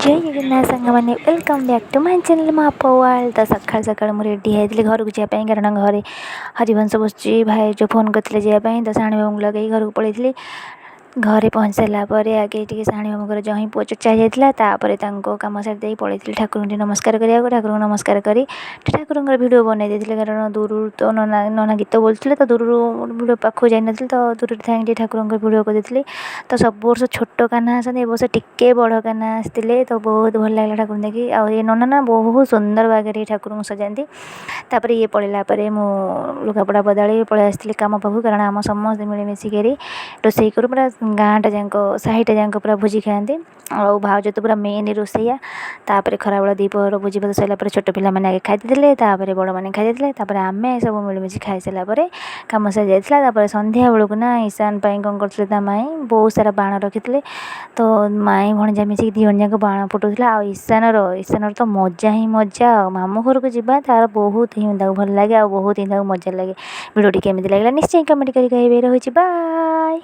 ଜୟ ଜଗନ୍ନାଥ ସାଙ୍ଗମାନେ welcome back to my channel ମୋ ଆପା world. ତ ସକାଳୁ ମୁଁ ରେଡ଼ି ହେଇଥିଲି ଘରକୁ ଯିବା ପାଇଁ, କାରଣ ଘରେ ହରିବଂଶ ବସୁଛି। ଭାଇ ଯେଉଁ ଫୋନ୍ କରିଥିଲେ ଯିବା ପାଇଁ, ତ ସାଣି ବାବୁଙ୍କୁ ଲଗେଇ ଘରକୁ ପଳେଇଥିଲି। ଘରେ ପହଞ୍ଚି ସାରିଲା ପରେ ଆଗେ ଟିକେ ସାଣି ବାବୁଙ୍କର ଜହିଁ ପୁଅ ଚର୍ଚ୍ଚା ହେଇଯାଇଥିଲା। ତାପରେ ତାଙ୍କ କାମ ସାରି ଦେଇ ପଳେଇଥିଲି ଠାକୁରଙ୍କୁ ଟିକେ ନମସ୍କାର କରିବାକୁ। ଠାକୁରଙ୍କୁ ନମସ୍କାର କରି ଠାକୁରଙ୍କର ଭିଡ଼ିଓ ବନେଇ ଦେଇଥିଲି, କାରଣ ଦୂରରୁ ତ ନନା ଗୀତ ବୋଲୁଥିଲେ, ତ ଦୂରରୁ ଭିଡ଼ିଓ ପାଖକୁ ଯାଇନଥିଲି, ତ ଦୂରରେ ଥାଇକି ଟିକେ ଠାକୁରଙ୍କର ଭିଡ଼ିଓ କରିଦେଇଥିଲି। ତ ସବୁ ବର୍ଷ ଛୋଟ କାହ୍ନା ଆସନ୍ତି, ଏ ବର୍ଷ ଟିକେ ବଡ଼ କାହ୍ନା ଆସିଥିଲେ, ତ ବହୁତ ଭଲ ଲାଗିଲା ଠାକୁରଙ୍କୁ ଦେଖି। ଆଉ ଏ ନନା ବହୁତ ସୁନ୍ଦର ବାଗରେ ଠାକୁରଙ୍କୁ ସଜାନ୍ତି। ତାପରେ ଇଏ ପଳେଇଲା ପରେ ମୁଁ ଲୁଗାପଟା ବଦଳି ପଳେଇ ଆସିଥିଲି କାମ ପାଖକୁ, କାରଣ ଆମ ସମସ୍ତେ ମିଳିମିଶିକରି ରୋଷେଇ କରୁ। ପୁରା ଗାଁଟା ଯାକ ସାହିଟା ଯାକ ପୁରା ଭୋଜି ଖାଆନ୍ତି। ଆଉ ଭାଉଜ ତ ପୁରା ମେନ୍ ରୋଷେଇଆ। ତାପରେ ଖରାବେଳ ଦ୍ୱିପହର ଭୋଜି ଭାତ ସରିଲା ପରେ ଛୋଟ ପିଲାମାନେ ଆଗେ ଖାଇ ଦେଇଥିଲେ, ତାପରେ ବଡ଼ମାନେ ଖାଇ ଦେଇଥିଲେ, ତାପରେ ଆମେ ସବୁ ମିଳିମିଶି ଖାଇସାରିଲା ପରେ କାମ ସରିଯାଇଥିଲା। ତାପରେ ସନ୍ଧ୍ୟା ବେଳକୁ ନା ଇଶାନ ପାଇଁ କ'ଣ କରୁଥିଲେ, ତା ମାଇଁ ବହୁତ ସାରା ବାଣ ରଖିଥିଲେ। ତ ମାଇଁ ଭଣଜା ମିଶିକି ଦୁଇ ଜଣ ଯାକ ବାଣ ଫୁଟାଉଥିଲା। ଆଉ ଇଶାନର ତ ମଜା ହିଁ ମଜା। ଆଉ ମାମୁଁ ଘରକୁ ଯିବା ତାର ବହୁତ ହିଁ ତାକୁ ଭଲ ଲାଗେ, ଆଉ ବହୁତ ହିଁ ତାକୁ ମଜା ଲାଗେ। ଭିଡ଼ିଓଟି କେମିତି ଲାଗିଲା ନିଶ୍ଚୟ କମେଣ୍ଟ କରି କହିବେ। ରହୁଛି, ବାଏ।